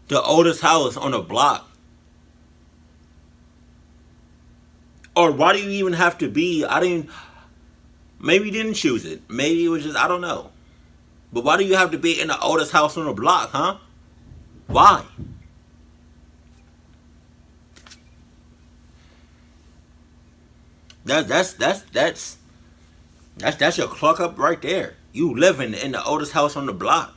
the oldest house on the block? Or why do you even have to be, maybe you didn't choose it. Maybe it was just, I don't know. But why do you have to be in the oldest house on the block, huh? Why? That's your cluck up right there. You living in the oldest house on the block.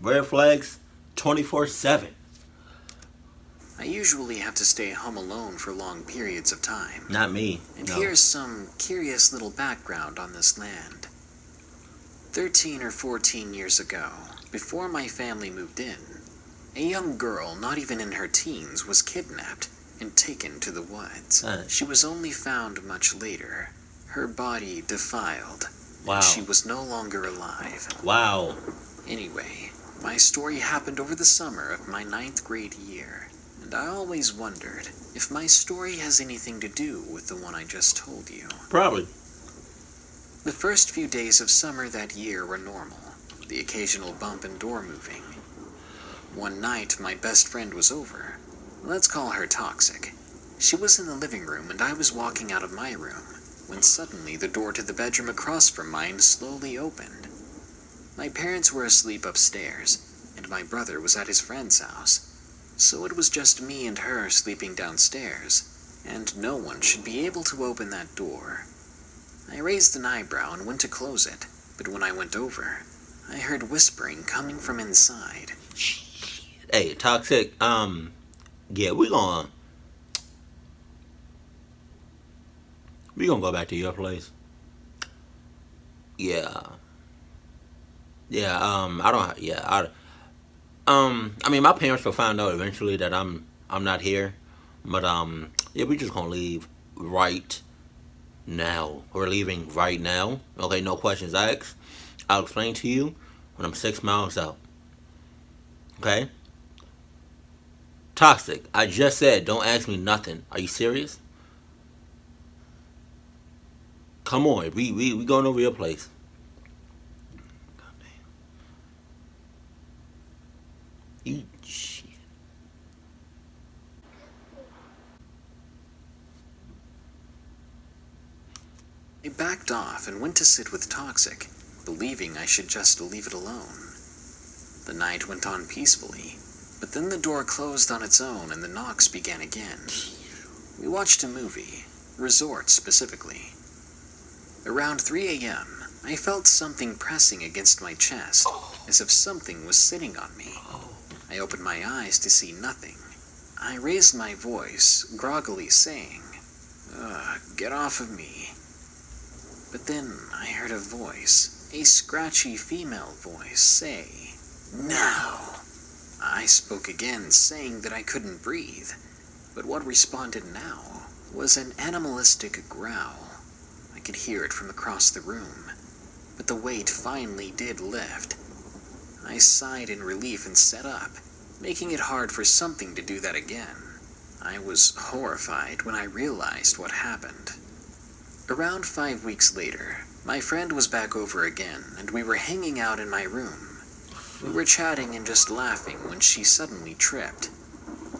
Red flags 24/7. I usually have to stay home alone for long periods of time. Not me. And no. Here's some curious little background on this land. 13 or 14 years ago, before my family moved in, a young girl, not even in her teens, was kidnapped and taken to the woods. She was only found much later, her body defiled. Wow. And she was no longer alive. Wow. Anyway, my story happened over the summer of my 9th grade year, and I always wondered if my story has anything to do with the one I just told you. Probably. The first few days of summer that year were normal, the occasional bump and door moving. One night, my best friend was over. Let's call her Toxic. She was in the living room and I was walking out of my room, when suddenly the door to the bedroom across from mine slowly opened. My parents were asleep upstairs, and my brother was at his friend's house, so it was just me and her sleeping downstairs, and no one should be able to open that door. I raised an eyebrow and went to close it, but when I went over, I heard whispering coming from inside. Hey, Toxic, yeah, we gonna go back to your place. Yeah. Yeah, I mean, my parents will find out eventually that I'm not here, but yeah, we just gonna leave right now. We're leaving right now. Okay, no questions asked. I'll explain to you when I'm 6 miles out. Okay? Toxic, I just said don't ask me nothing. Are you serious? Come on, we going over your place. backed off and went to sit with Toxic, believing I should just leave it alone. The night went on peacefully, but then the door closed on its own and the knocks began again. We watched a movie, Resort specifically. Around 3 a.m., I felt something pressing against my chest, as if something was sitting on me. I opened my eyes to see nothing. I raised my voice, groggily saying, "Get off of me." But then I heard a voice, a scratchy female voice, say, "Now." I spoke again, saying that I couldn't breathe, but what responded now was an animalistic growl. I could hear it from across the room, but the weight finally did lift. I sighed in relief and sat up, making it hard for something to do that again. I was horrified when I realized what happened. Around 5 weeks later, my friend was back over again, and we were hanging out in my room. We were chatting and just laughing when she suddenly tripped.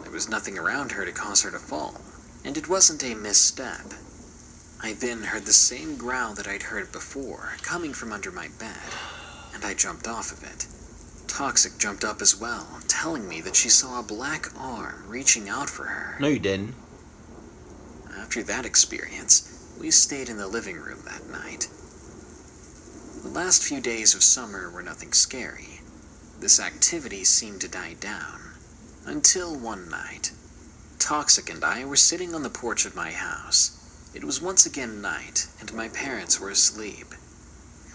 There was nothing around her to cause her to fall, and it wasn't a misstep. I then heard the same growl that I'd heard before, coming from under my bed, and I jumped off of it. Toxic jumped up as well, telling me that she saw a black arm reaching out for her. No, you didn't. After that experience, we stayed in the living room that night. The last few days of summer were nothing scary. This activity seemed to die down, until one night. Toxic and I were sitting on the porch of my house. It was once again night, and my parents were asleep.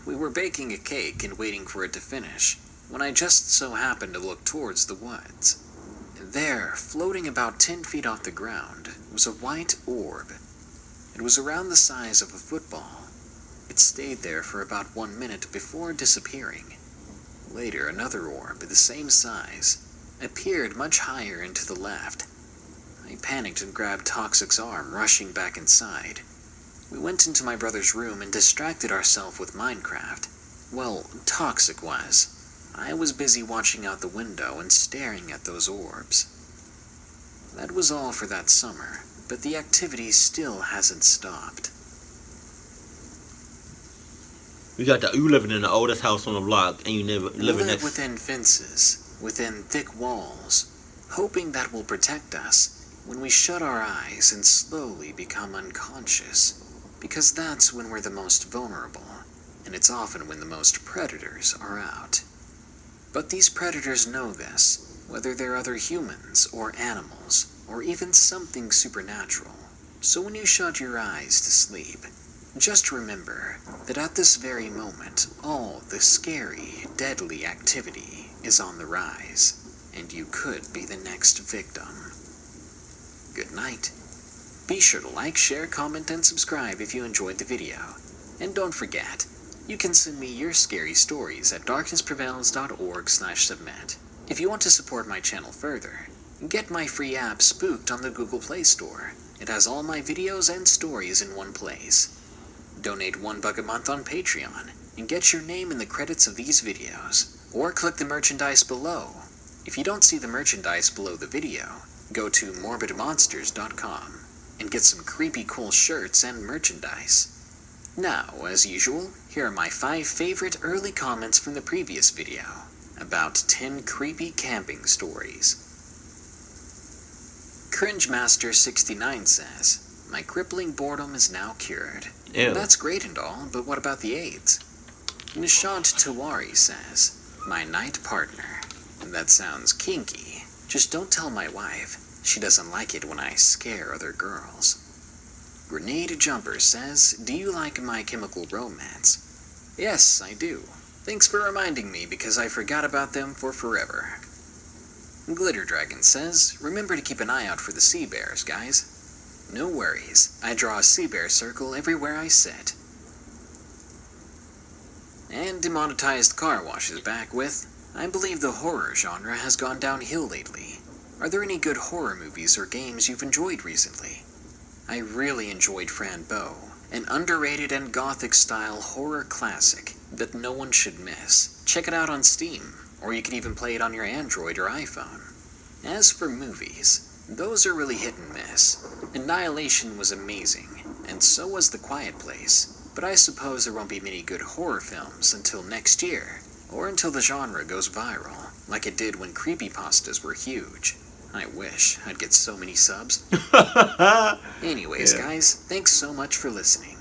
We were baking a cake and waiting for it to finish, when I just so happened to look towards the woods. There, floating about 10 feet off the ground, was a white orb. It was around the size of a football. It stayed there for about 1 minute before disappearing. Later, another orb, the same size, appeared much higher and to the left. I panicked and grabbed Toxic's arm, rushing back inside. We went into my brother's room and distracted ourselves with Minecraft. Well, Toxic was. I was busy watching out the window and staring at those orbs. That was all for that summer, but the activity still hasn't stopped. You living in the oldest house on the block, and you never We living live next. within fences, within thick walls, hoping that will protect us when we shut our eyes and slowly become unconscious, because that's when we're the most vulnerable, and it's often when the most predators are out. But these predators know this, whether they're other humans or animals, or even something supernatural. So when you shut your eyes to sleep, just remember that at this very moment, all the scary, deadly activity is on the rise, and you could be the next victim. Good night. Be sure to like, share, comment, and subscribe if you enjoyed the video. And don't forget, you can send me your scary stories at darknessprevails.org/submit. If you want to support my channel further, get my free app Spooked on the Google Play Store. It has all my videos and stories in one place. Donate $1 a month on Patreon and get your name in the credits of these videos, or click the merchandise below. If you don't see the merchandise below the video, go to morbidmonsters.com and get some creepy cool shirts and merchandise. Now, as usual, here are my 5 favorite early comments from the previous video, about 10 creepy camping stories. Cringemaster69 says, "My crippling boredom is now cured." Ew. That's great and all, but what about the AIDS? Nishant Tiwari says, "My night partner." That sounds kinky. Just don't tell my wife. She doesn't like it when I scare other girls. Grenade Jumper says, "Do you like My Chemical Romance?" Yes, I do. Thanks for reminding me because I forgot about them for forever. Glitter Dragon says, "Remember to keep an eye out for the sea bears, guys." No worries, I draw a sea bear circle everywhere I sit. And Demonetized Car Wash is back with, "I believe the horror genre has gone downhill lately. Are there any good horror movies or games you've enjoyed recently?" I really enjoyed Fran Bow, an underrated and gothic-style horror classic that no one should miss. Check it out on Steam, or you can even play it on your Android or iPhone. As for movies, those are really hit and miss. Annihilation was amazing, and so was The Quiet Place, But I suppose there won't be many good horror films until next year, or until the genre goes viral, like it did when creepypastas were huge. I wish I'd get so many subs. Anyways, Yeah. guys, thanks so much for listening.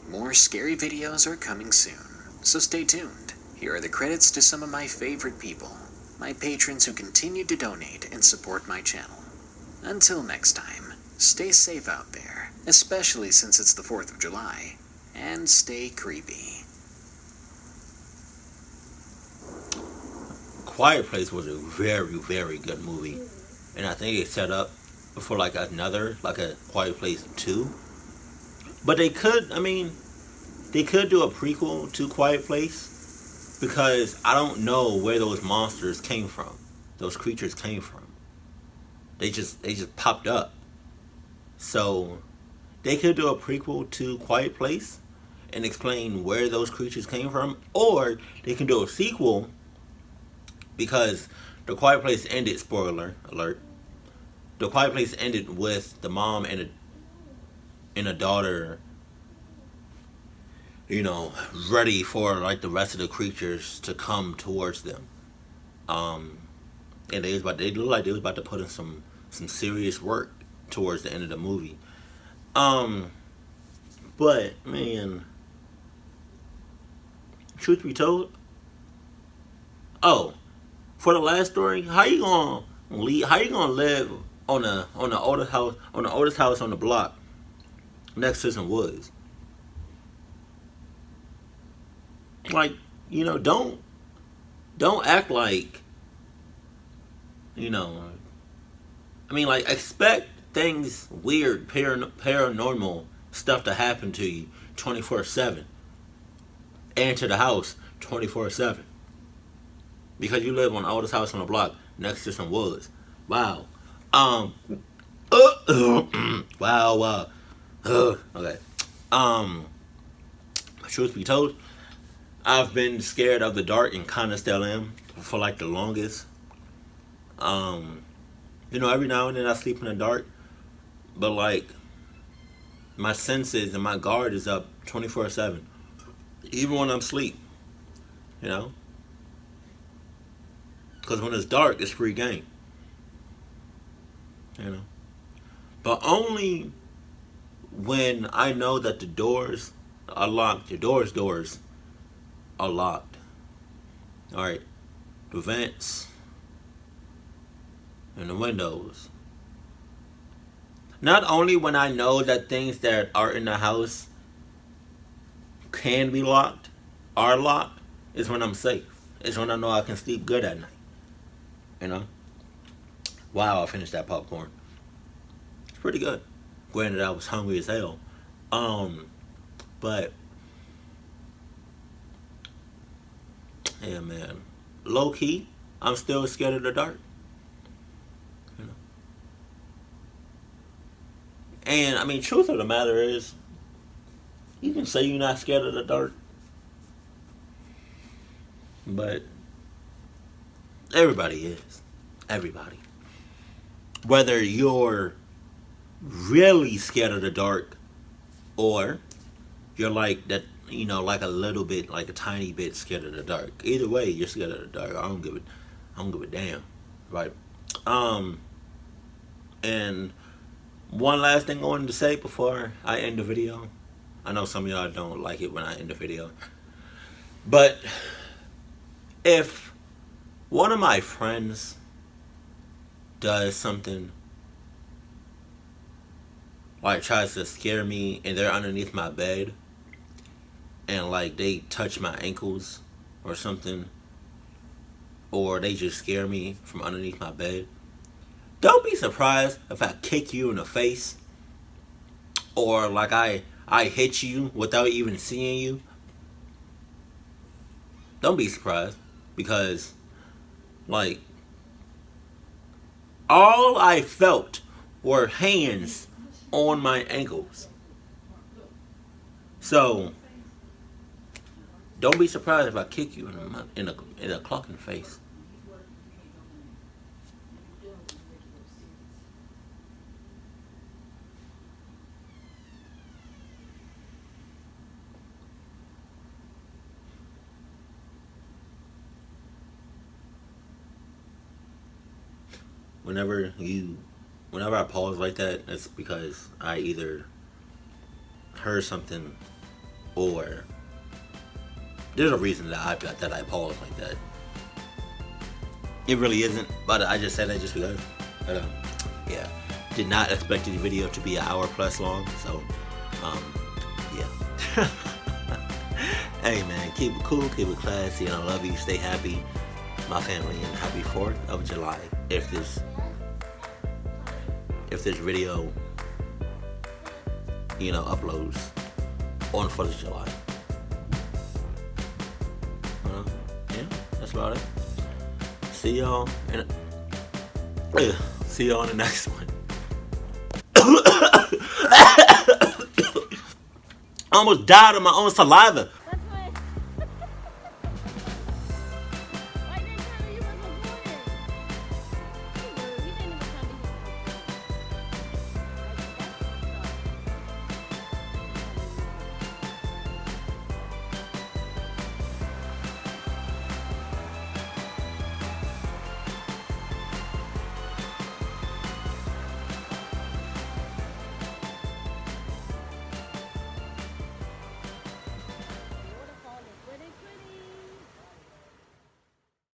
More scary videos are coming soon, so stay tuned. Here are the credits to some of my favorite people, my patrons who continue to donate and support my channel. Until next time, stay safe out there, especially since it's the 4th of July, and stay creepy. Quiet Place was a very, very good movie. And I think it set up for like another, like a Quiet Place 2. But they could do a prequel to Quiet Place, because I don't know where those monsters came from. Those creatures came from. They just popped up. So they could do a prequel to Quiet Place and explain where those creatures came from, or they can do a sequel, because The Quiet Place ended, spoiler alert, The Quiet Place ended with the mom and a daughter, ready for like the rest of the creatures to come towards them. And they looked like they was about to put in some serious work towards the end of the movie. But man, truth be told, for the last story, how you gonna live on the oldest house on the block next to some woods? Like, don't act like, like, expect things weird, paranormal stuff to happen to you 24/7, and to the house 24/7, because you live on the oldest house on the block next to some woods. Wow. Wow. Okay. Truth be told, I've been scared of the dark and kind of still am for like the longest. Every now and then I sleep in the dark, but like my senses and my guard is up 24/7, even when I'm asleep. Because when it's dark, it's free game. But only when I know that the doors are locked. The doors are locked. All right, the vents and the windows. Not only when I know that things that are in the house can be locked, are locked, is when I'm safe. It's when I know I can sleep good at night. Wow, I finished that popcorn. It's pretty good. Granted, I was hungry as hell. But yeah, man, low key, I'm still scared of the dark. And truth of the matter is, you can say you're not scared of the dark, but everybody is. Everybody. Whether you're really scared of the dark, or you're like that, like a little bit, like a tiny bit scared of the dark. Either way, you're scared of the dark. I don't give a damn, right? And one last thing I wanted to say before I end the video. I know some of y'all don't like it when I end the video, but if one of my friends does something, like tries to scare me, and they're underneath my bed, and like they touch my ankles or something, or they just scare me from underneath my bed, don't be surprised if I kick you in the face, or like I hit you without even seeing you. Don't be surprised, because like all I felt were hands on my ankles. So don't be surprised if I kick you in a clocking face. whenever I pause like that, it's because I either heard something or there's a reason that I pause like that. It really isn't, but I just said that just because. But, yeah, did not expect the video to be an hour plus long, so yeah. Hey man, keep it cool, keep it classy, and I love you. Stay happy, my family, and happy 4th of July. If this video, uploads on 4th of July. Yeah, that's about it. See y'all in the next one. I almost died of my own saliva.